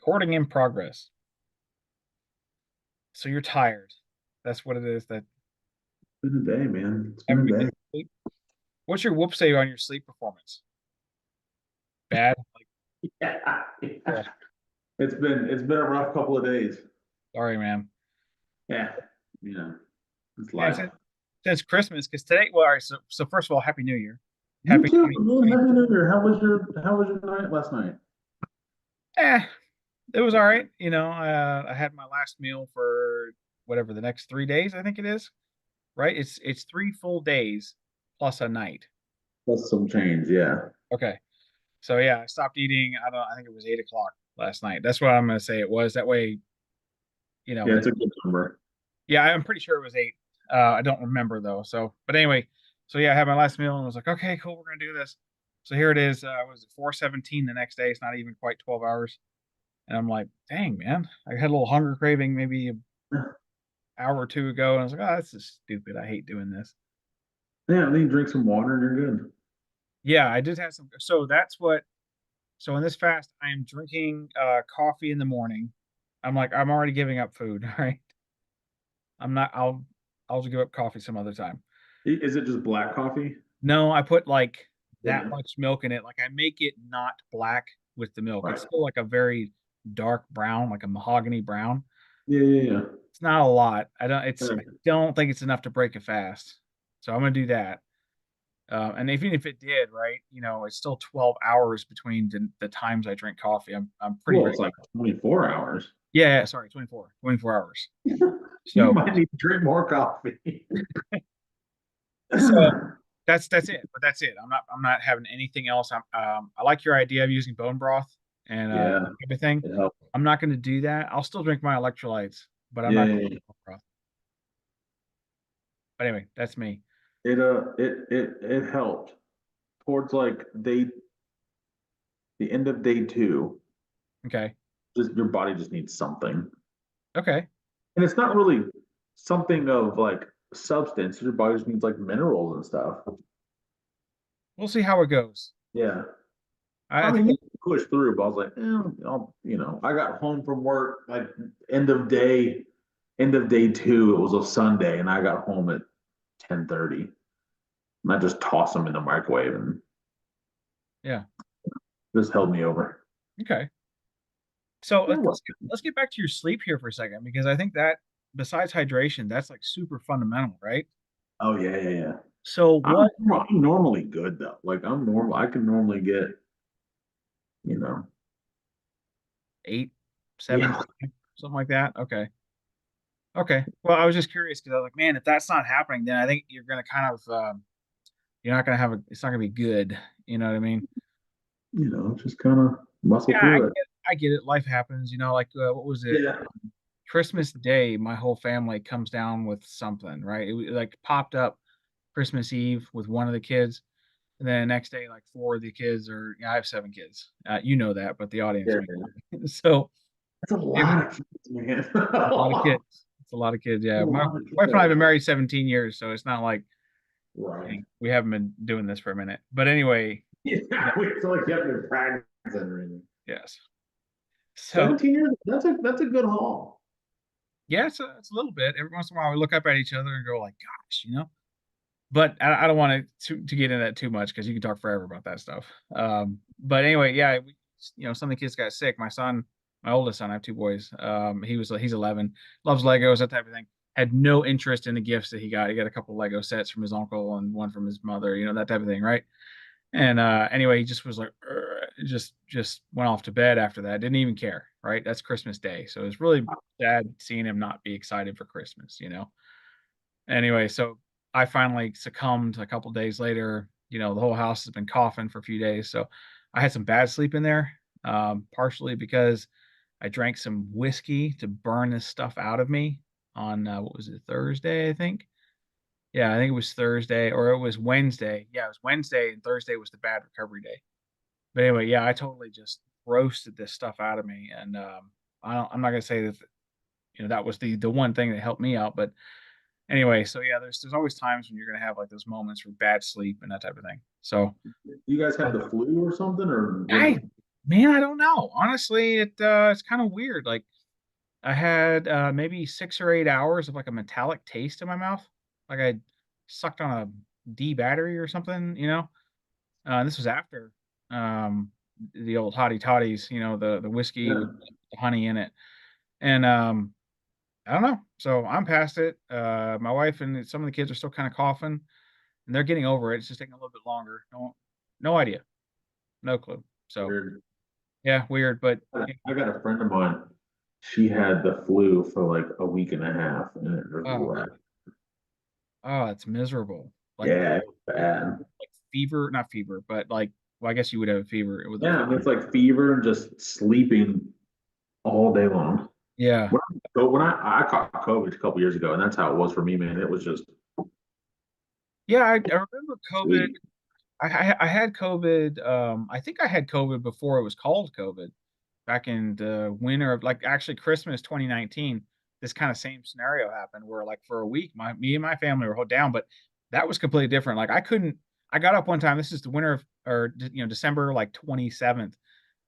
Recording in progress. So you're tired. That's what it is. That It's been a day, man. It's been haven't a been getting day. sleep. What's your whoop say on your sleep performance? Bad. Like, Yeah, yeah. yeah. It's been a rough couple of days. Sorry, man. Yeah, you know, it's Yeah, life. since Christmas, because today. Well, all right. So first of all, Happy New Year. You Happy too, man. 2020. Happy New Year. How was your night last night? Eh, it was all right. I had my last meal for whatever the next 3 days. I think it is. Right. It's 3 full days plus a night. Plus some change, yeah. Okay. So yeah, I stopped eating. I don't. I think it was 8 o'clock last night. That's what I'm gonna say it was. That way, Yeah, it. it's a good number. Yeah, I'm pretty sure it was 8. I don't remember though. So, but anyway, so yeah, I had my last meal and was like, okay, cool, we're gonna do this. So here it is. Was it 4:17 the next day? It's not even quite 12 hours. And I'm like, dang man, I had a little hunger craving maybe an hour or two ago, and I was like, oh, this is stupid. I hate doing this. Yeah, then you drink some water and you're good. Yeah, I did have some. So that's what. So in this fast, I am drinking coffee in the morning. I'm like, I'm already giving up food. All right, I'm not. I'll just give up coffee some other time. Is it just black coffee? No, I put like that Yeah. much milk in it. Like I make it not black with the milk. It's Right. still like a very dark brown, like a mahogany brown. Yeah, yeah, yeah. It's not a lot. I Yeah. don't think it's enough to break a fast. So I'm gonna do that. And even if it did, right, it's still 12 hours between the times I drink coffee. I'm pretty Well, regular. it's like 24 hours. Yeah, yeah, sorry, 24 hours. You So might need to drink more coffee. so that's it. But that's it. I'm not having anything else. I like your idea of using bone broth and Yeah, everything. it helps. I'm not going to do that. I'll still drink my electrolytes, but I'm Yeah, not yeah, going to yeah. do bone broth. But anyway, that's me. It helped towards like the end of day two. Okay. Just your body just needs something, Okay. and it's not really something of like substance. Your body just needs like minerals and stuff. We'll see how it goes. Yeah, I I think mean, you can push through, but I was like, I got home from work like end of day, end of day two. It was a Sunday, and I got home at 10:30, and I just tossed them in the microwave and yeah. just held me over. Okay. So It was. let's get back to your sleep here for a second because I think that besides hydration, that's like super fundamental, right? Oh yeah, yeah, yeah. So I'm, what I'm normally good though. Like I'm normal. I can normally get, you know, 8, 7, yeah, something like that? Okay. Okay. Well, I was just curious because I was like, man, if that's not happening, then I think you're gonna kind of you're not gonna have a it's not gonna be good. You know what I mean? just kind of muscle Yeah, through it. I get it. Life happens. Like what was it? Yeah. Christmas Day, my whole family comes down with something, right? Like popped up Christmas Eve with one of the kids, and then the next day, like 4 of the kids are. Yeah, I have 7 kids. You know that, but the audience Yeah. may. So That's a it was lot of kids, man. a lot of kids. It's a lot of kids. A Yeah, my lot of wife and I have kids. been married 17 years, so it's not like Right. we haven't been doing this for a minute. But anyway, Yeah, we feel like you have to practice and everything. yes. So 17 years, that's a good haul. yeah, it's a little bit. Every once in a while, we look up at each other and go like, "Gosh." But I don't want to get into that too much because you can talk forever about that stuff. But anyway, yeah, some of the kids got sick. My son, my oldest son, I have 2 boys. He's 11, loves Legos, that type of thing. Had no interest in the gifts that he got. He got a couple of Lego sets from his uncle and one from his mother, that type of thing, right? And anyway, he just was like, just went off to bed after that. Didn't even care, right? That's Christmas Day, so it was really sad seeing him not be excited for Christmas. Anyway, so I finally succumbed a couple days later. The whole house has been coughing for a few days, so I had some bad sleep in there, partially because I drank some whiskey to burn this stuff out of me on what was it, Thursday, I think. Yeah, I think it was Thursday or it was Wednesday. Yeah, it was Wednesday and Thursday was the bad recovery day. But anyway, yeah, I totally just roasted this stuff out of me, and I'm not gonna say that that was the one thing that helped me out, but anyway, so yeah, there's always times when you're gonna have like those moments for bad sleep and that type of thing. So You guys had um, the flu or something, or was I it? Man, I don't know. Honestly, it's kind of weird. Like I had maybe 6 or 8 hours of like a metallic taste in my mouth, like I sucked on a D battery or something. This was after um, the old hottie toddies. The whiskey with Yeah. the honey in it, and I don't know. So I'm past it. My wife and some of the kids are still kind of coughing, and they're getting over it. It's just taking a little bit longer. No idea, no clue. So Weird. yeah, weird, but I got a friend of mine. She had the flu for like a week and a half, and it was oh, wrecked. oh, it's miserable. Like Yeah, it was bad. like fever, not fever, but like, well, I guess you would have a fever with a Yeah, flu. and it's like fever and just sleeping all day long. Yeah, When I caught COVID a couple years ago, and that's how it was for me, man. It was just yeah. I remember COVID. sleep. I had COVID. I think I had COVID before it was called COVID, back in the winter of like actually Christmas 2019. This kind of same scenario happened where like for a week, me and my family were held down, but that was completely different. Like I couldn't. I got up one time. This is the winter of or December like 27th,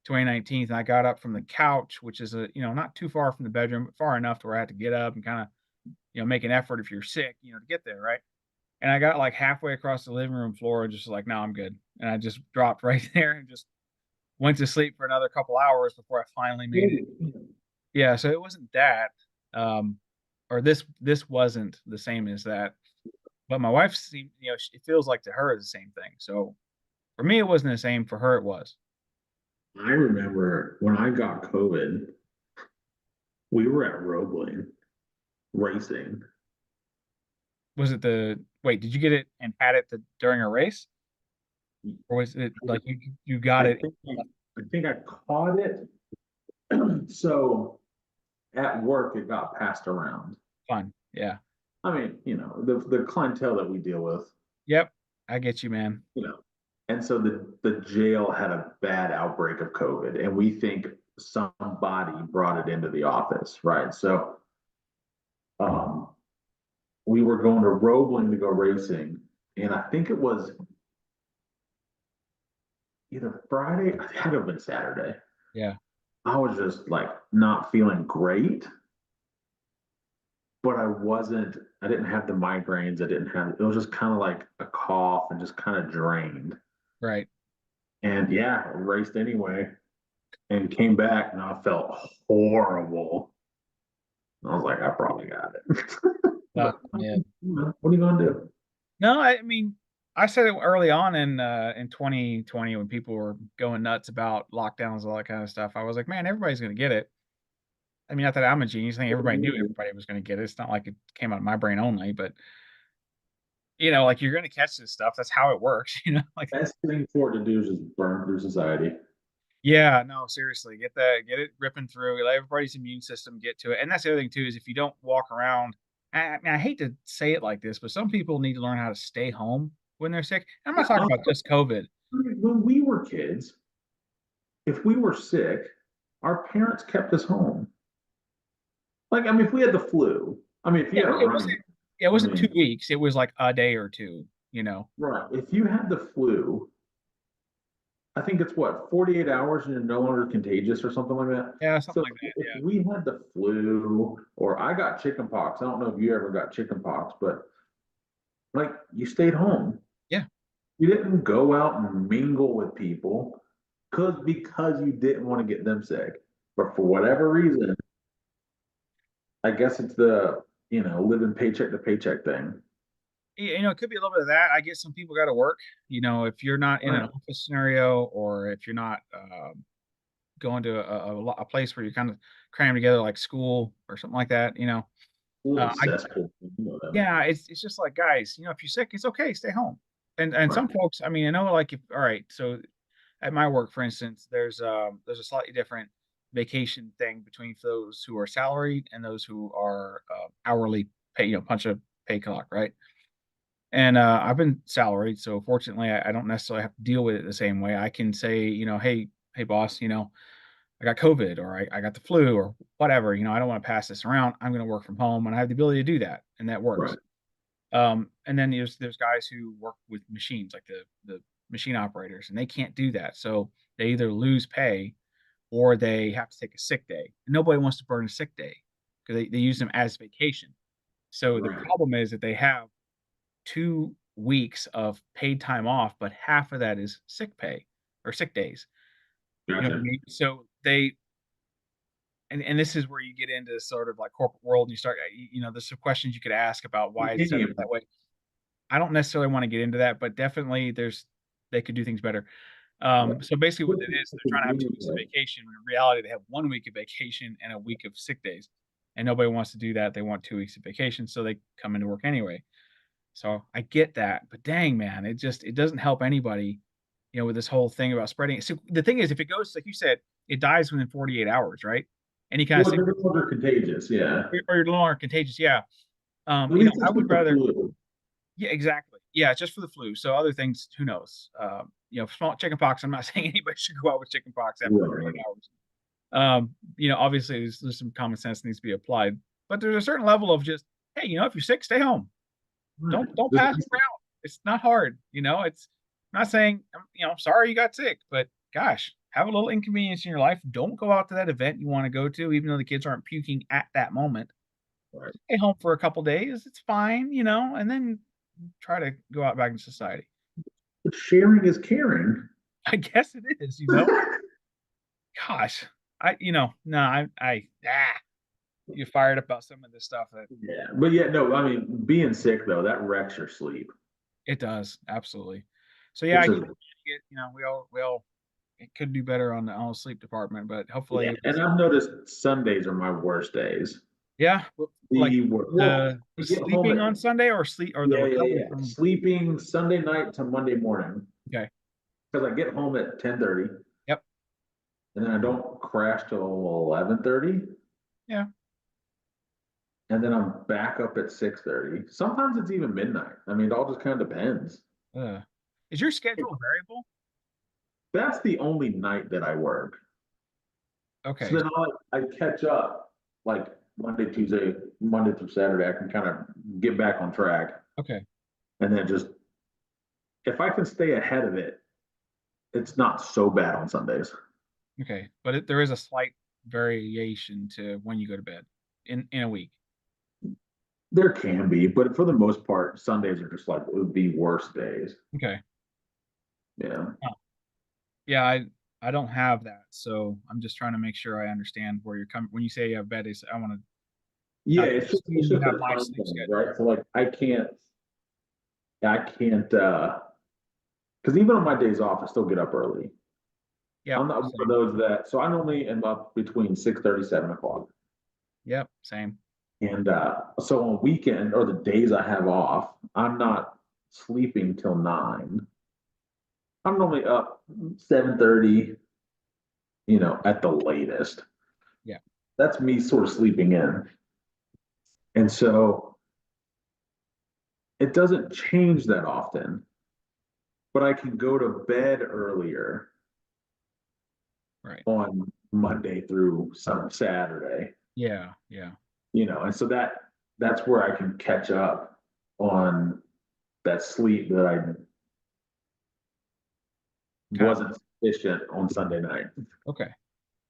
2019, and I got up from the couch, which is not too far from the bedroom, but far enough to where I had to get up and kind of make an effort if you're sick, to get there, right? And I got like halfway across the living room floor and just like, no, I'm good. And I just dropped right there and just went to sleep for another couple hours before I finally made it. Yeah, so it wasn't that, um, or this wasn't the same as that. But my wife seemed, it feels like to her it's the same thing. So for me, it wasn't the same. For her, it was. I remember when I got COVID, we were at Roebling racing. Was it the wait? Did you get it and had it during a race, or was it like you got I it? think I think I caught it. So at work, it got passed around. Fun, yeah, I mean, the clientele that we deal with, yep, I get you, man. you know, and so the jail had a bad outbreak of COVID, and we think somebody brought it into the office, right? So, um, we were going to Roebling to go racing, and I think it was either Friday, it had to have been Saturday. Yeah, I was just like not feeling great, but I didn't have the migraines. It was just kind of like a cough and just kind of drained. right. And yeah, raced anyway and came back and I felt horrible. I was like, I probably got it. Oh But man. what are you going to do? No, I mean, I said it early on in 2020 when people were going nuts about lockdowns, all that kind of stuff. I was like, man, everybody's gonna get it. I mean, not that I'm a genius. I think everybody knew everybody was gonna get it. It's not like it came out of my brain only, but like you're gonna catch this stuff. That's how it works, Like, Best thing for it to do is just burn through society. yeah, no, seriously, get it ripping through. Let everybody's immune system get to it. And that's the other thing too is if you don't walk around. I mean, I hate to say it like this, but some people need to learn how to stay home when they're sick. I'm not talking about just COVID. When we were kids, if we were sick, our parents kept us home. Like, I mean, if we had the flu, I mean, if you Yeah, had a it wasn't. runny, It I wasn't mean, 2 weeks. It was like a day or two. right. If you had the flu, I think it's what, 48 hours and you're no longer contagious or something like that. Yeah, something So like that. if Yeah, we had the flu or I got chicken pox, I don't know if you ever got chicken pox, but like you stayed home. yeah. You didn't go out and mingle with people because you didn't want to get them sick. But for whatever reason, I guess it's the, living paycheck to paycheck thing. It could be a little bit of that. I guess some people got to work. If you're not in an Right. office scenario, or if you're not going to a place where you kind of cram together like school or something like that. It was a I cesspool. You know that. Yeah, it's just like guys. If you're sick, it's okay. Stay home. And some Right. folks, I mean, I know like if all right, so at my work, for instance, there's a slightly different vacation thing between those who are salaried and those who are hourly pay, punch a pay clock, right? And I've been salaried, so fortunately, I don't necessarily have to deal with it the same way. I can say, hey, boss, I got COVID or I got the flu or whatever. I don't want to pass this around. I'm going to work from home, and I have the ability to do that, and that works. Right. And then there's guys who work with machines, like the machine operators, and they can't do that. So they either lose pay or they have to take a sick day. Nobody wants to burn a sick day because they use them as vacation. So the Right. problem is that they have 2 weeks of paid time off, but half of that is sick pay or sick days. You know what I Gotcha. mean? So they and this is where you get into sort of like corporate world and you start there's some questions you could ask about why it's set up that way. I don't necessarily want to get into that, but definitely they could do things better. Yeah. So basically what Which it is is, a they're trying to have 2 weeks of convenient vacation when in reality they have 1 week of vacation and a week of sick days. And nobody wants to do that. They want 2 weeks of vacation, so they come into work anyway. So I get that, but dang man, it doesn't help anybody, with this whole thing about spreading it. So the thing is, if it goes like you said, it dies within 48 hours, right? Any kind of Well, sick they're contagious, yeah. or you're no longer contagious, yeah. At least I it's would with the rather flu. yeah, exactly. Yeah, it's just for the flu. So other things, who knows? Small chicken pox. I'm not saying anybody should go out with chicken pox after Right. 48 hours. Obviously there's some common sense needs to be applied, but there's a certain level of just, hey, if you're sick, stay home. Right. Don't Just pass it around. It's not hard. It's I'm not saying sorry you got sick, but gosh, have a little inconvenience in your life. Don't go out to that event you want to go to, even though the kids aren't puking at that moment. right. Stay home for a couple days. It's fine, and then try to go out back in society. But sharing is caring. I guess it is. Gosh, no, you fired up about some of this stuff that Yeah, but yeah, no, I mean, being sick though, that wrecks your sleep. it does absolutely. So yeah, I It's get, a we all it could do better on the sleep department, but Yeah, hopefully, and I've noticed Sundays are my worst days. yeah, like Well, the I get home sleeping at on Sunday or sleep or the yeah, yeah, recovery yeah. from. Sleeping Sunday night to Monday morning Okay, because I get home at 10:30 yep, and then I don't crash till 11:30 yeah. and then I'm back up at 6:30. Sometimes it's even midnight. I mean, it all just kind of depends. Uh, is your schedule variable? That's the only night that I work. So Okay, then I catch up like Monday, Tuesday, Monday through Saturday. I can kind of get back on track okay, and then just if I can stay ahead of it, it's not so bad on Sundays. okay. But there is a slight variation to when you go to bed in a week. There can be, but for the most part, Sundays are just like the worst days. Okay. Yeah. Yeah, I don't have that, so I'm just trying to make sure I understand where you're coming when you say you have bad days. I want to Yeah, not it's assume you just have a my time sleep thing, schedule. right? So like I can't because even on my days off, I still get up early. Yep, I'm not one of same. those that so I normally am up between 6:30, 7 o'clock. Yep, same. And so on weekend or the days I have off, I'm not sleeping till 9. I'm normally up 7:30, at the latest. Yeah. That's me sort of sleeping in. And so it doesn't change that often, but I can go to bed earlier Right. on Monday through some Saturday, Yeah, yeah. and so that's where I can catch up on that sleep that I Got it. wasn't sufficient on Sunday night. Okay.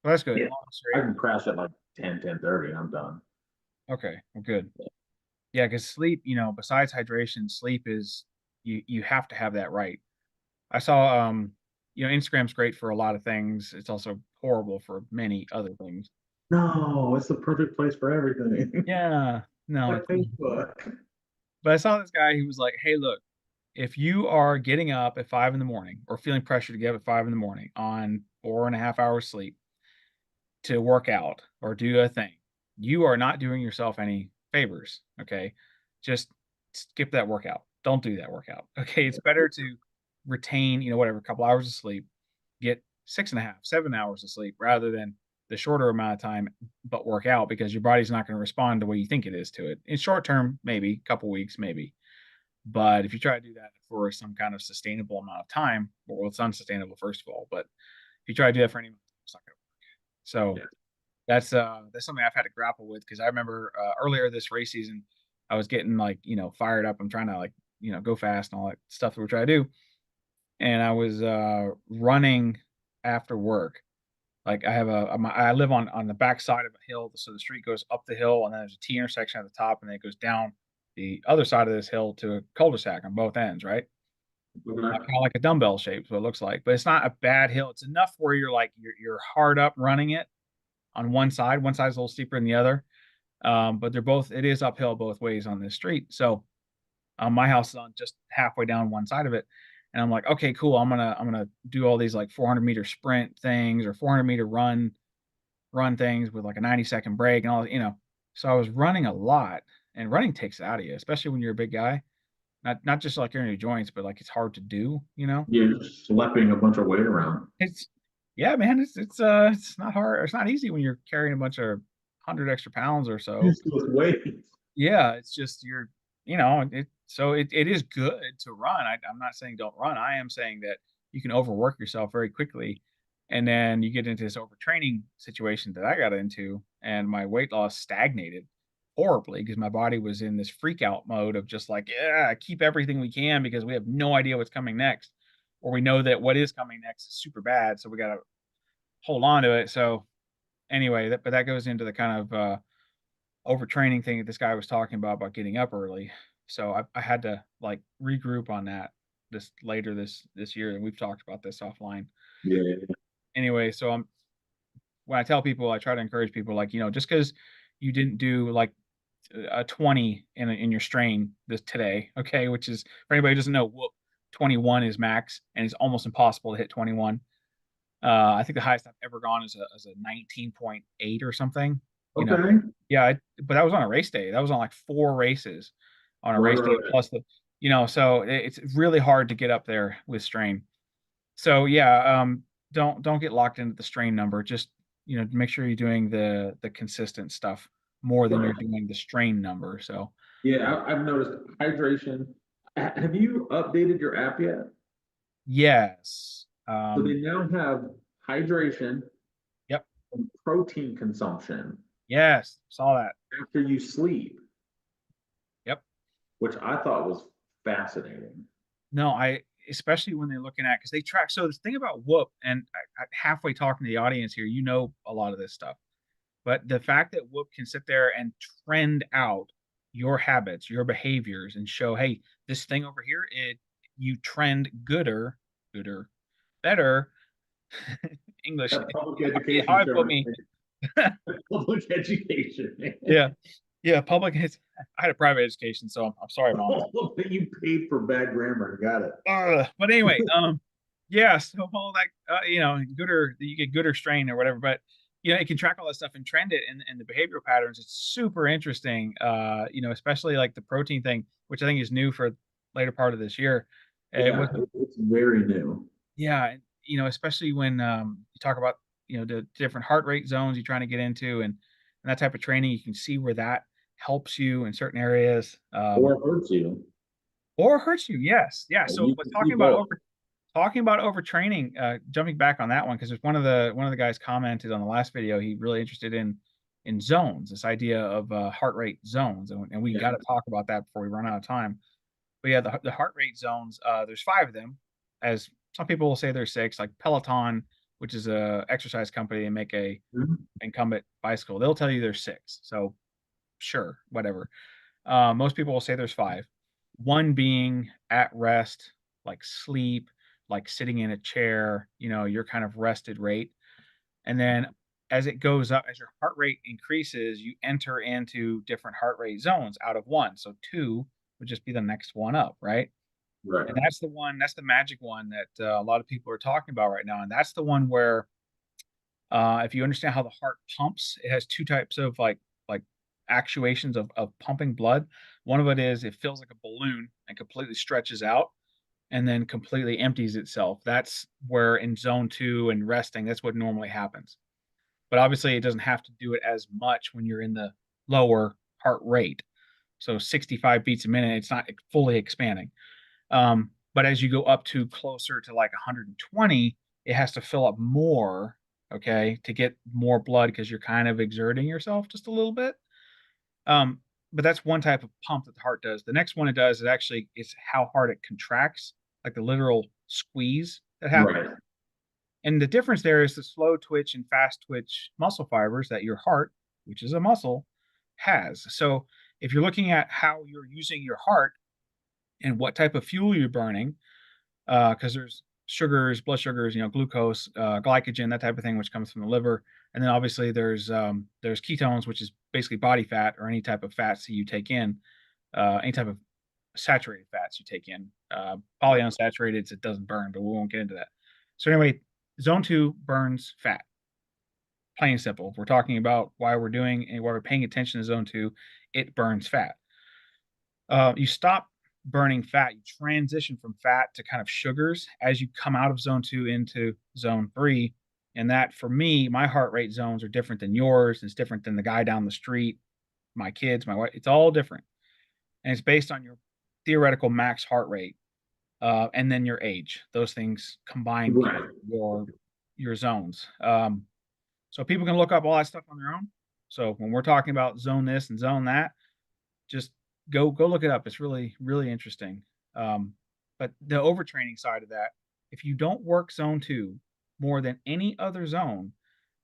Well, that's good. Yeah. Long and I straight. can crash at like 10:30 and I'm done. Okay, well, good. Yeah, because sleep, besides hydration, sleep is you have to have that right. I saw, Instagram's great for a lot of things. It's also horrible for many other things. No, it's the perfect place for everything. Yeah, no, Like it's Facebook. but I saw this guy who was like, "Hey, look, if you are getting up at 5 in the morning or feeling pressure to get up at 5 in the morning on 4.5 hours sleep to work out or do a thing, you are not doing yourself any favors, okay? Just skip that workout. Don't do that workout, okay? It's better to retain, whatever, a couple hours of sleep, get 6.5, 7 hours of sleep rather than the shorter amount of time, but work out because your body's not going to respond the way you think it is to it. In short term, maybe, couple weeks, maybe. But if you try to do that for some kind of sustainable amount of time, well, it's unsustainable, first of all. But if you try to do that for any amount of time, it's not going to work. So Yeah. that's something I've had to grapple with because I remember earlier this race season, I was getting like fired up. I'm trying to like go fast and all that stuff that we're trying to do, and I was running. after work. Like I live on the back side of a hill, so the street goes up the hill, and then there's a T intersection at the top, and then it goes down the other side of this hill to a cul-de-sac on both ends, right? Okay. Kind of like a dumbbell shape, is what it looks like. But it's not a bad hill. It's enough where you're like you're hard up running it on one side. One side's a little steeper than the other. But they're both it is uphill both ways on this street. So my house is on just halfway down one side of it. And I'm like, okay, cool. I'm gonna do all these like 400-meter sprint things or 400-meter run things with like a 90-second break and all, you know. So I was running a lot, and running takes it out of you, especially when you're a big guy. Not just like in your joints, but like it's hard to do, you know. You're schlepping a bunch of weight around. It's yeah, man. It's not hard. It's not easy when you're carrying a bunch of 100 extra pounds or so. Useless weight. Yeah, it's just you're, you know, it is good to run. I'm not saying don't run. I am saying that you can overwork yourself very quickly, and then you get into this overtraining situation that I got into, and my weight loss stagnated horribly because my body was in this freak out mode of just like, yeah, keep everything we can because we have no idea what's coming next, or we know that what is coming next is super bad, so we got to hold on to it. So anyway, but that goes into the kind of overtraining thing that this guy was talking about getting up early. So I had to like regroup on that this later this year, and we've talked about this offline. Yeah. Anyway, so when I tell people, I try to encourage people like, you know, just because you didn't do like a 20 in your strain this today, okay, which is for anybody who doesn't know, whoop, 21 is max, and it's almost impossible to hit 21. I think the highest I've ever gone is a 19.8 or something. You know, Okay. yeah, but that was on a race day. That was on like 4 races on a Right, race day right. plus the, you know, so it's really hard to get up there with strain. So yeah, don't get locked into the strain number. Just, you know, make sure you're doing the consistent stuff more than you're Right. doing the strain number. So Yeah, I've noticed hydration. Have you updated your app yet? yes, So they now have hydration yep, and protein consumption yes, saw that. after you sleep, Yep. which I thought was fascinating. No, especially when they're looking at because they track. So the thing about Whoop, and halfway talking to the audience here, you know a lot of this stuff, but the fact that Whoop can sit there and trend out your habits, your behaviors, and show, hey, this thing over here, you trend gooder, better. English, That public how education I put term, me. public education. Yeah, yeah. Public. I had a private education, so I'm sorry, mom. All that you paid for bad grammar. Got it. But anyway, yeah, so all that, you know, gooder, you get gooder strain or whatever, but you know, it can track all that stuff and trend it and the behavioral patterns. It's super interesting, you know, especially like the protein thing, which I think is new for later part of this year. It Yeah, was, it's very new. yeah, you know, especially when you talk about, you know, the different heart rate zones you're trying to get into and that type of training, you can see where that helps you in certain areas, Or hurts you. or hurts you. Yes, yeah. So, You but can see both. talking about overtraining, jumping back on that one because there's one of the guys commented on the last video. He really interested in zones, this idea of heart rate zones, and we got Yeah. to talk about that before we run out of time. But yeah, the heart rate zones, there's 5 of them, as some people will say there's 6. Like Peloton, which is a exercise company, and make a Mhm. incumbent bicycle, they'll tell you there's 6. So sure, whatever. Most people will say there's 5. One being at rest, like sleep, like sitting in a chair, you know, your kind of rested rate. And then as it goes up, as your heart rate increases, you enter into different heart rate zones out of one. So 2 would just be the next one up, right? Right. And that's the magic one that a lot of people are talking about right now. And that's the one where if you understand how the heart pumps, it has 2 types of like actuations of pumping blood. One of it is it feels like a balloon and completely stretches out and then completely empties itself. That's where in zone 2 and resting, that's what normally happens. But obviously it doesn't have to do it as much when you're in the lower heart rate. So 65 beats a minute, it's not fully expanding. But as you go up to closer to like 120, it has to fill up more, okay, to get more blood because you're kind of exerting yourself just a little bit. Um, but that's one type of pump that the heart does. The next one it does is actually is how hard it contracts, like the literal squeeze that happens. Right. And the difference there is the slow twitch and fast twitch muscle fibers that your heart, which is a muscle, has. So if you're looking at how you're using your heart and what type of fuel you're burning, because there's sugars, blood sugars, glucose, glycogen, that type of thing, which comes from the liver, and then obviously there's ketones, which is basically body fat or any type of fats that you take in, any type of saturated fats you take in. Polyunsaturated, it doesn't burn, but we won't get into that. So anyway, zone two burns fat. Plain and simple. If we're talking about why we're doing and why we're paying attention to zone two, it burns fat. You stop burning fat, you transition from fat to kind of sugars as you come out of zone two into zone three. And that for me, my heart rate zones are different than yours. It's different than the guy down the street, my kids, my wife. It's all different. And it's based on your theoretical max heart rate, and then your age. Those things combine Right. your zones. So people can look up all that stuff on their own. So when we're talking about zone this and zone that, just go look it up. It's really really interesting. But the overtraining side of that, if you don't work zone two more than any other zone,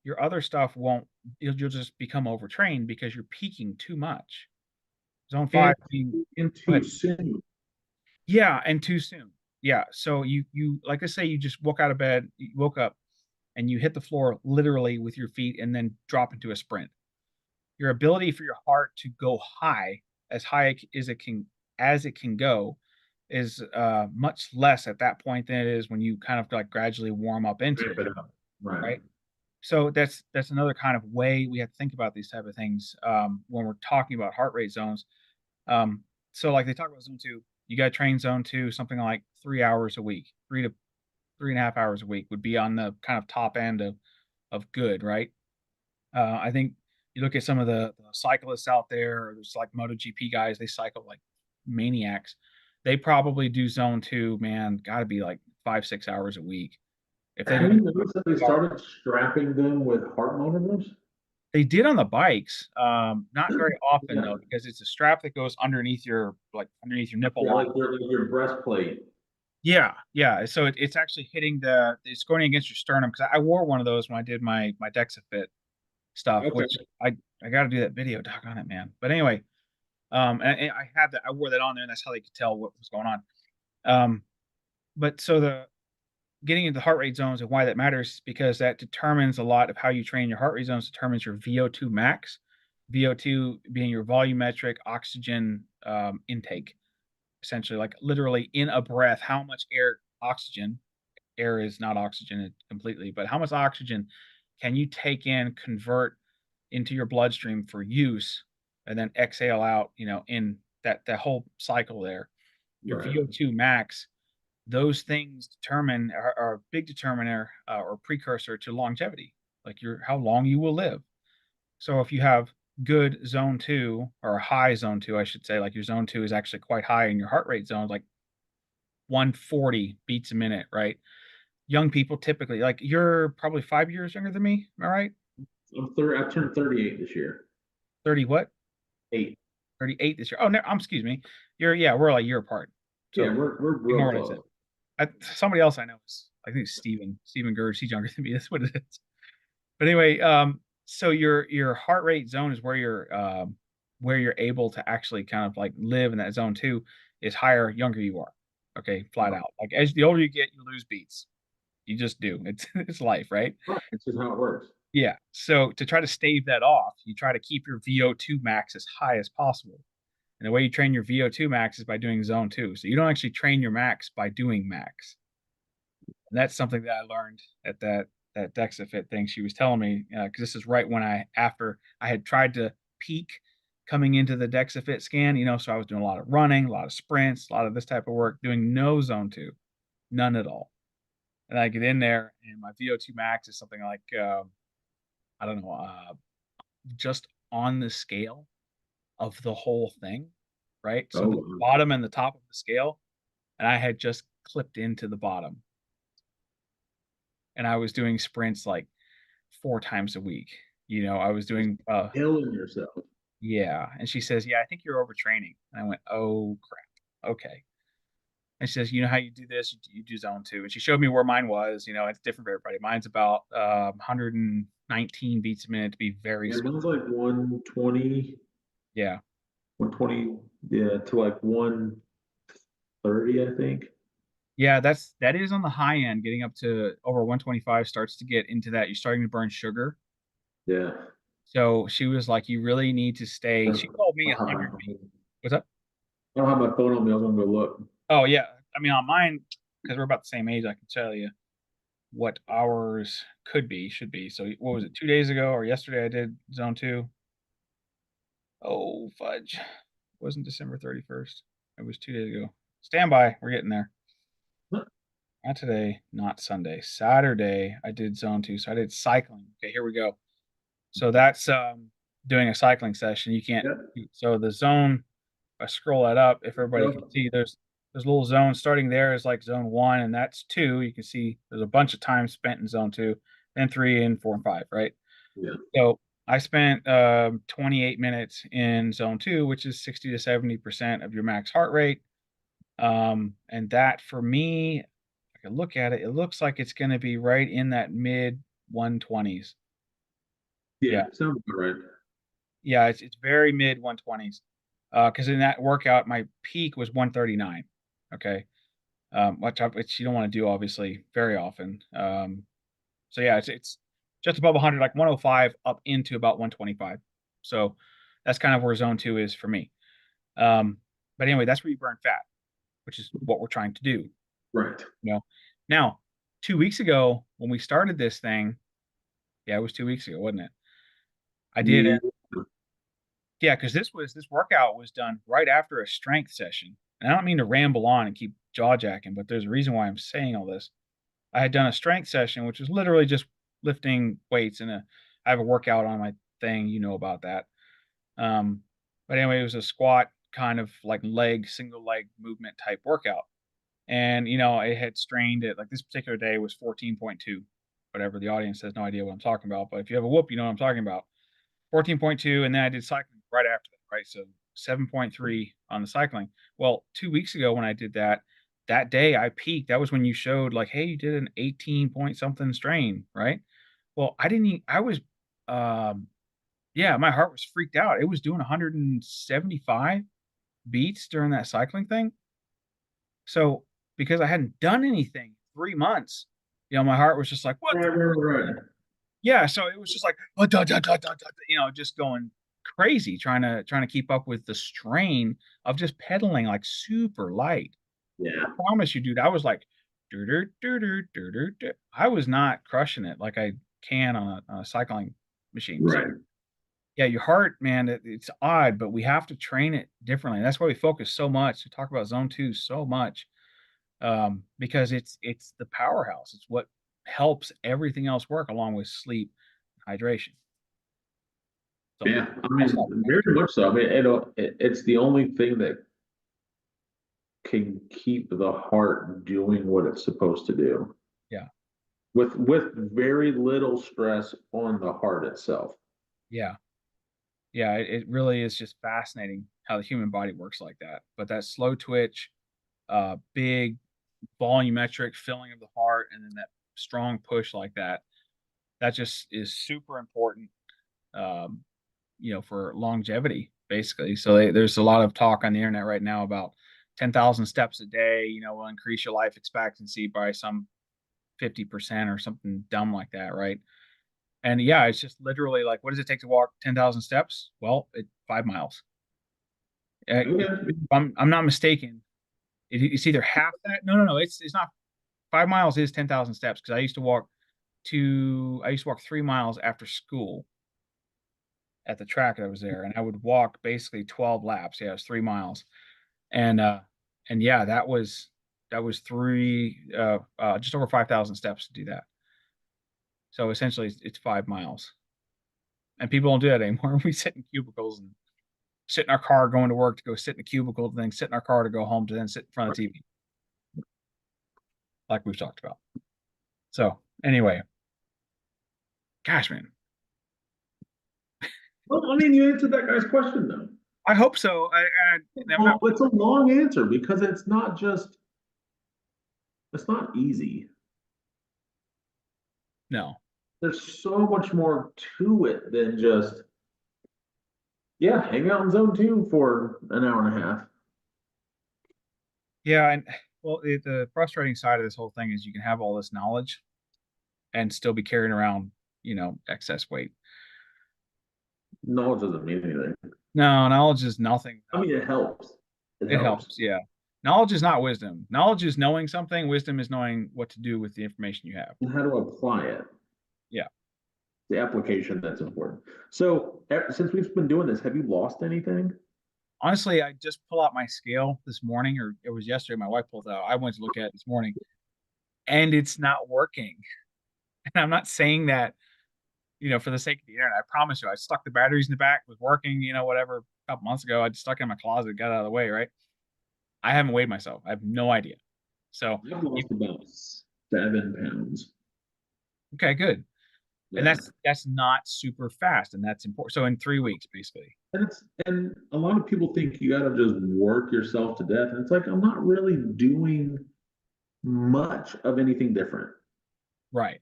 your other stuff won't. You'll just become overtrained because you're peaking too much. Zone And five being, and go too ahead. soon. Yeah, and too soon. Yeah. So you like I say, you just woke out of bed, you woke up, and you hit the floor literally with your feet, and then drop into a sprint. Your ability for your heart to go high as it can go is much less at that point than it is when you kind of like gradually warm up into Ramp it, it up. Right. right? So that's another kind of way we have to think about these type of things when we're talking about heart rate zones. um, so like they talk about zone two, you got to train zone two something like 3 hours a week, 3 to 3.5 hours a week would be on the kind of top end of good, right? I think you look at some of the cyclists out there, or there's like MotoGP guys, they cycle like maniacs. They probably do zone two, man, got to be like 5, 6 hours a week. If they Have go, you noticed that they started strapping them with heart monitors? they did on the bikes, not very often Yeah. though, because it's a strap that goes underneath your underneath your nipple Yeah, line. like your breastplate. Yeah, yeah. So it's actually hitting it's going against your sternum because I wore one of those when I did my DexaFit stuff, Okay. which I got to do that video doc on it, man. But anyway, and I had that, I wore that on there, and that's how they could tell what was going on. But so the getting into heart rate zones and why that matters is because that determines a lot of how you train. Your heart rate zones determines your VO2 max, VO2 being your volumetric oxygen intake, essentially, like literally in a breath, how much oxygen, air is not oxygen completely, but how much oxygen can you take in, convert into your bloodstream for use, and then exhale out, in that whole cycle there. Your Right. VO2 max, those things are a big determiner, or precursor to longevity, like your how long you will live. So if you have good zone two, or a high zone two, I should say, like your zone two is actually quite high in your heart rate zone, like 140 beats a minute, right? Young people typically, like you're probably 5 years younger than me, am I right? I turned 38 this year. 30 what? 8. 38 this year. Oh, no, excuse me. Yeah, we're like a year apart. Yeah, So we're real ignore what I said. close. Somebody else I know is, I think it's Steven Gersh. He's younger than me. That's what it is. But anyway, so your heart rate zone is where you're able to actually kind of like live in that zone too, is higher younger you are. Okay, flat out. Like as the older you get, you lose beats. You just do. It's life, right? Right. It's just how it works. Yeah. So to try to stave that off, you try to keep your VO2 max as high as possible. And the way you train your VO2 max is by doing zone two. So you don't actually train your max by doing max. And that's something that I learned at that DexaFit thing she was telling me, because this is right when after I had tried to peak coming into the DexaFit scan, so I was doing a lot of running, a lot of sprints, a lot of this type of work, doing no zone two, none at all. And I get in there, and my VO2 max is something like, I don't know, just on the scale of the whole thing, right? So the Oh, bottom and the top of the scale, and I had just clipped into the bottom, and I was doing sprints like 4 times a week. I was doing, killing yourself. yeah. And she says, "Yeah, I think you're overtraining." And I went, "Oh crap, okay." And she says, you know how you do this? You do zone two. And she showed me where mine was. It's different for everybody. Mine's about 119 beats a minute to be very Yeah, specific. mine's like 120, Yeah. 120, yeah, to like 130, I think. Yeah, that is on the high end. Getting up to over 125 starts to get into that. You're starting to burn sugar. Yeah. So she was like, you really need to stay. She told me I'll have 100 my, feet. What's up? I don't have my phone on me. I was gonna go look. Oh, yeah. I mean, on mine, because we're about the same age, I can tell you what ours should be. So what was it, 2 days ago or yesterday I did zone two? Oh, fudge. It wasn't December 31st. It was 2 days ago. Stand by. We're getting there. Not today, not Sunday. Saturday, I did zone two. So I did cycling. Okay, here we go. So that's doing a cycling session. You can't. Yeah. So the zone, if I scroll that up, if everybody can Go. see, there's little zones starting there is like zone one, and that's two. You can see there's a bunch of time spent in zone two, then three and four and five, right? Yeah. So I spent 28 minutes in zone two, which is 60 to 70% of your max heart rate. And that for me, I can look at it, it looks like it's going to be right in that mid 120s. Yeah. Yeah. Sounds about right. Yeah. It's very mid 120s. Because in that workout, my peak was 139. Okay. Which you don't want to do obviously very often. So yeah, it's just above 100, like 105 up into about 125. So that's kind of where zone two is for me. Um, but anyway, that's where you burn fat, which is what we're trying to do. Right. You know, now 2 weeks ago when we started this thing, yeah, it was 2 weeks ago, wasn't it? I did, Yeah. yeah, because this workout was done right after a strength session. And I don't mean to ramble on and keep jaw jacking, but there's a reason why I'm saying all this. I had done a strength session, which was literally just lifting weights and I have a workout on my thing, you know about that. Um, but anyway, it was a squat kind of like single leg movement type workout. And it had strained it like this particular day was 14.2. Whatever, the audience has no idea what I'm talking about, but if you have a whoop, you know what I'm talking about. 14.2, and then I did cycling right after that, right? So 7.3 on the cycling. Well, 2 weeks ago when I did that, that day I peaked. That was when you showed like, hey, you did an 18 point something strain, right? Well, I didn't. I was, um, yeah, my heart was freaked out. It was doing 175 beats during that cycling thing. So because I hadn't done anything 3 months, my heart was just like, what Right, the right, right. yeah, so it was just like just going crazy trying to keep up with the strain of just pedaling like super light. Yeah. I promise you, dude, I was like, I was not crushing it like I can on a cycling machine. So Right. yeah, your heart, man, it's odd, but we have to train it differently. That's why we focus so much. We talk about zone two so much, because it's the powerhouse. It's what helps everything else work along with sleep, hydration. So Yeah. I I'll mean, stop. very much so. I mean, it's the only thing that can keep the heart doing what it's supposed to do Yeah, with very little stress on the heart itself. yeah, yeah. It really is just fascinating how the human body works like that. But that slow twitch, big volumetric filling of the heart, and then that strong push like that, that just is super important. Um, for longevity, basically. So there's a lot of talk on the internet right now about 10,000 steps a day, will increase your life expectancy by some 50% or something dumb like that, right? And yeah, it's just literally like, what does it take to walk 10,000 steps? Well, 5 miles. Okay. I'm not mistaken. It's either half that. No, no, no. It's not. 5 miles is 10,000 steps because I used to walk 3 miles after school at the track that was there, and I would walk basically 12 laps. Yeah, it was 3 miles, and yeah, that was three just over 5,000 steps to do that. So essentially, it's 5 miles, and people don't do that anymore. We sit in cubicles and sit in our car going to work to go sit in a cubicle, then sit in our car to go home to then sit in front of the TV, like we've talked about. So anyway, gosh, man, Well, I mean, you answered that guy's question though. I hope so. I'm not. Well, it's a long answer because it's not just It's not easy. No. There's so much more to it than just, yeah, hang out in zone two for an hour and a half. Yeah, and well, the frustrating side of this whole thing is you can have all this knowledge and still be carrying around, excess weight. Knowledge doesn't mean anything. No, knowledge is nothing. I mean, it helps. It It helps. helps, yeah. Knowledge is not wisdom. Knowledge is knowing something. Wisdom is knowing what to do with the information you have. And how to apply it, Yeah. the application that's important. So, since we've been doing this, have you lost anything? Honestly, I just pull out my scale this morning, or it was yesterday. My wife pulled it out. I went to look at it this morning, and it's not working. And I'm not saying that, for the sake of the internet. I promise you, I stuck the batteries in the back, was working, whatever, a couple months ago. I just stuck it in my closet, got it out of the way, right? I haven't weighed myself. I have no idea. So, I've lost about 7 pounds. okay, good. And Yeah. that's not super fast, and that's important. So in 3 weeks, basically. And a lot of people think you gotta just work yourself to death. And it's like I'm not really doing much of anything different. Right.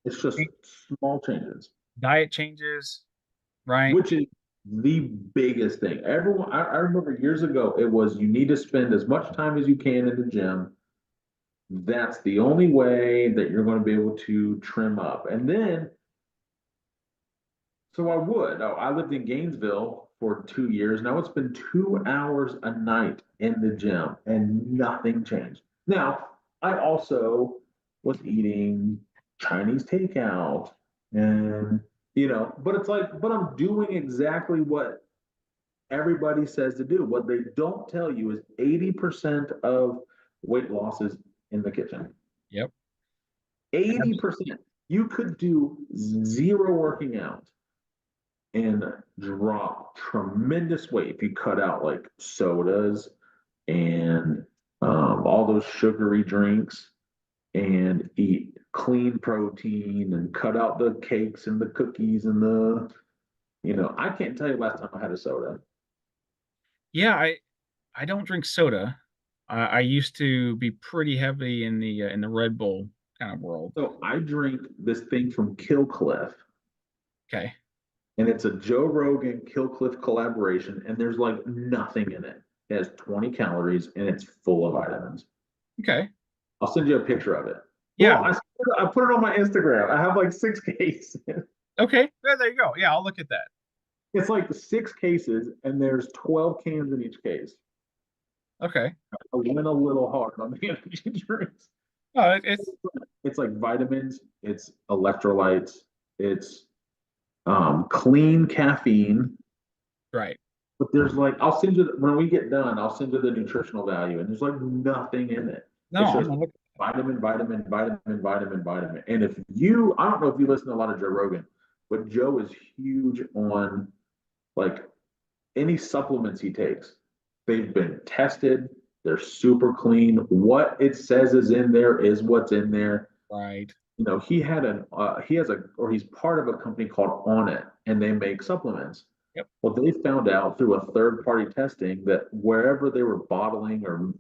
It's just small changes, Diet changes, right? which is the biggest thing. Everyone, I remember years ago, it was you need to spend as much time as you can in the gym. That's the only way that you're going to be able to trim up. And then, so I would. Oh, I lived in Gainesville for 2 years. Now it's been 2 hours a night in the gym and nothing changed. Now, I also was eating Chinese takeout and, but it's like, but I'm doing exactly what everybody says to do. What they don't tell you is 80% of weight loss is in the kitchen. Yep. 80%. You could do zero working out and drop tremendous weight if you cut out like sodas and all those sugary drinks and eat clean protein and cut out the cakes and the cookies and I can't tell you last time I had a soda. Yeah, I don't drink soda. I used to be pretty heavy in the Red Bull kind of world. So I drink this thing from Kill Cliff, Okay. and it's a Joe Rogan Kill Cliff collaboration, and there's like nothing in it. It has 20 calories and it's full of vitamins. Okay. I'll send you a picture of it. Well, Yeah. I put it on my Instagram. I have like 6 cases. Okay. There you go. Yeah, I'll look at that. It's like 6 cases, and there's 12 cans in each case. Okay. I went a little hard on the energy drinks. Oh, it's It's like vitamins, it's electrolytes, it's clean caffeine. right. But there's like, I'll send you, when we get done, I'll send you the nutritional value, and there's like nothing in it. No, It's I'm just gonna look. vitamin. And if you, I don't know if you listen to a lot of Joe Rogan, but Joe is huge on like any supplements he takes. They've been tested, they're super clean. What it says is in there is what's in there. Right. He has a, or he's part of a company called On It, and they make supplements. Yep. Well, they found out through a third party testing that wherever they were bottling or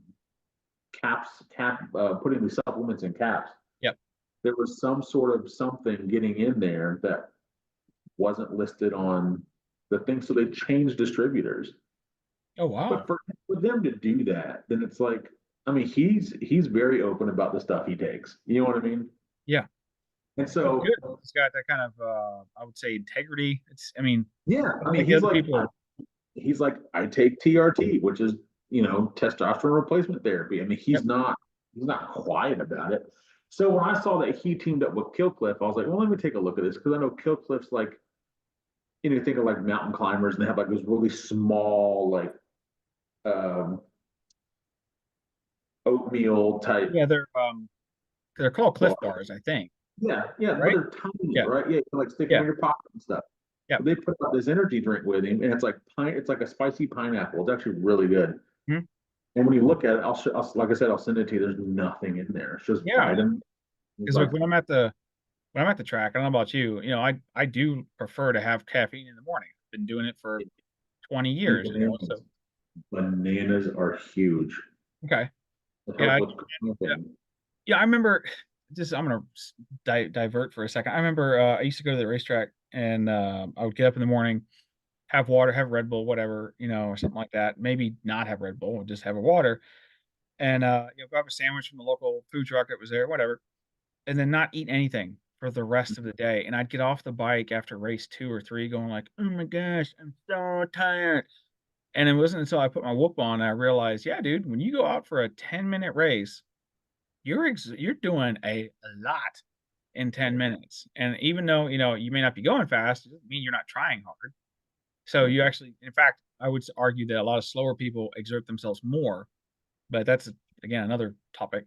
putting the supplements in caps, Yep. there was some sort of something getting in there that wasn't listed on the thing. So they changed distributors. Oh But wow. for them to do that, then it's like, I mean, he's very open about the stuff he takes. You know what I mean? Yeah. And That's so, good. It's got that kind of I would say integrity. I mean, yeah, I mean, like other people. he's like, I take TRT, which is, testosterone replacement therapy. I mean, Yep. he's not quiet about it. So when I saw that he teamed up with Killcliff, I was like, well, let me take a look at this because I know Killcliff's like, you think of like mountain climbers and they have like those really small, like um, oatmeal type. Yeah, they're called Cliff Bar. Bars, I think. Yeah, but Right? they're tiny, Yeah. right? Yeah, you can like stick them Yeah. in your pocket and stuff. Yeah. But they put out this energy drink with him, and it's like a spicy pineapple. It's actually really good. Mhm. And when you look at it, like I said, I'll send it to you. There's nothing in there. It's just Yeah. vitamin. It's Because like like when I'm at the track, I don't know about you, I do prefer to have caffeine in the morning. I've been doing it for 20 and years, bananas. so Bananas are huge. okay. It Yeah, help with cramping. Yeah, I remember just I'm gonna divert for a second. I remember I used to go to the racetrack and I would get up in the morning, have water, have Red Bull, whatever, or something like that. Maybe not have Red Bull, just have a water, and grab a sandwich from the local food truck that was there, whatever, and then not eat anything for the rest of the day. And I'd get off the bike after race 2 or 3, going like, "Oh my gosh, I'm so tired." And it wasn't until I put my whoop on I realized, yeah, dude, when you go out for a 10-minute race, you're doing a lot in 10 minutes. And even though, you may not be going fast, it doesn't mean you're not trying hard. So you actually, in fact, I would argue that a lot of slower people exert themselves more, but that's again another topic.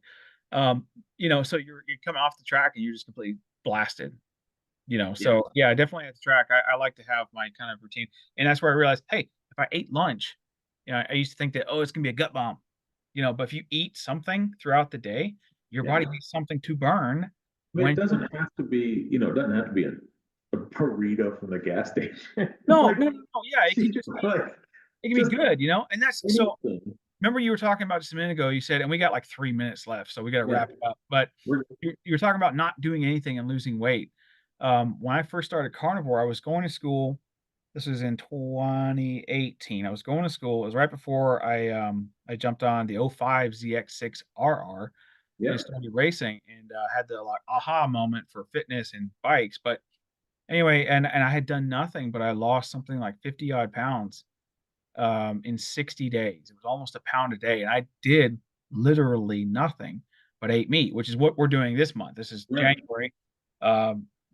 So you're coming off the track and you're just completely blasted. Yeah. So yeah, definitely at the track, I like to have my kind of routine, and that's where I realized, hey, if I ate lunch, I used to think that, oh, it's gonna be a gut bomb, but if you eat something throughout the day, your body Yeah. needs something to burn I mean, it when. doesn't have to be, it doesn't have to be a burrito from the gas station. No, Like, no, no, no, yeah, it could just be, like it can be just good, and that's so. anything. Remember you were talking about just a minute ago, you said, and we got like 3 minutes left, so we got to Yeah. wrap it up. But We're you were talking about not doing anything and losing weight. When I first started carnivore, I was going to school. This was in 2018. I was going to school. It was right before I jumped on the '05 ZX6RR yeah. and started racing, and had the like aha moment for fitness and bikes. But anyway, and I had done nothing, but I lost something like 50 odd pounds in 60 days. It was almost a pound a day. And I did literally nothing but ate meat, which is what we're doing this month. This is Right. January.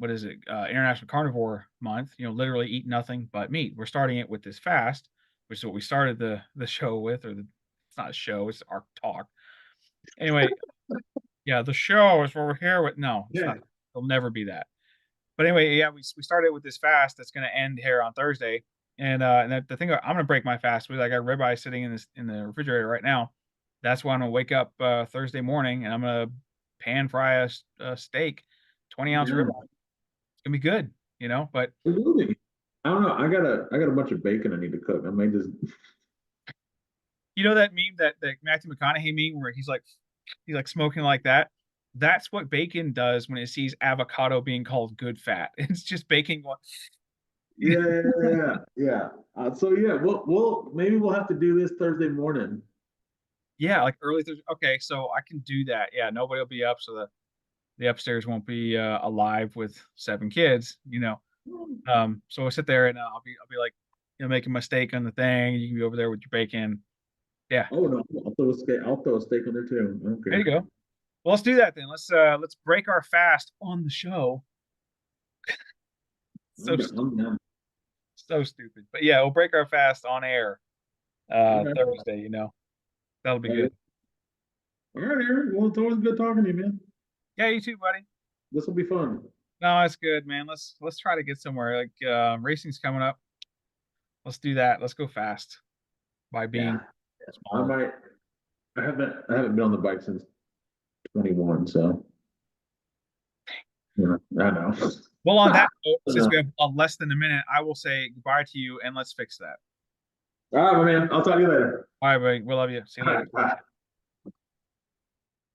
What is it? International Carnivore Month. Literally eat nothing but meat. We're starting it with this fast, which is what we started the show with, it's not a show, it's our talk. Anyway, yeah, the show is what we're here with. No, it's Yeah. not. It'll never be that. But anyway, yeah, we started with this fast that's going to end here on Thursday, and the thing I'm going to break my fast with. I got ribeye sitting in the refrigerator right now. That's why I'm going to wake up Thursday morning and I'm going to pan fry a steak, 20-ounce Yeah. ribeye. It's gonna be good, But Absolutely. I don't know. I got a bunch of bacon I need to cook. I may just that meme that Matthew McConaughey meme where he's like smoking like that. That's what bacon does when it sees avocado being called good fat. It's just baking one. yeah, yeah, yeah, yeah. Yeah. So yeah, we'll maybe we'll have to do this Thursday morning. Yeah, like early Thursday. Okay, so I can do that. Yeah, nobody will be up, so the upstairs won't be alive with 7 kids. So we'll sit there and I'll be like, making my steak on the thing. You can be over there with your bacon. Yeah, Oh no, I'll throw a steak on there too. I don't there you care. go. Well, let's do that then. Let's break our fast on the show. So I'm down. so stupid, but yeah, we'll break our fast on air Okay. Thursday. That'll be Hey, good. all right, Eric. Well, it's always good talking to you, man. Yeah, you too, buddy. This will be fun. No, it's good, man. Let's try to get somewhere. Like racing's coming up. Let's do that. Let's go fast by being Yeah. I smaller. might. I haven't been on the bike since 21, so I know. Well, on that note, I since know. we have less than a minute, I will say goodbye to you and let's fix that. All right, my man. I'll talk to you later. All right, buddy. We love you. See you All later. right, bye.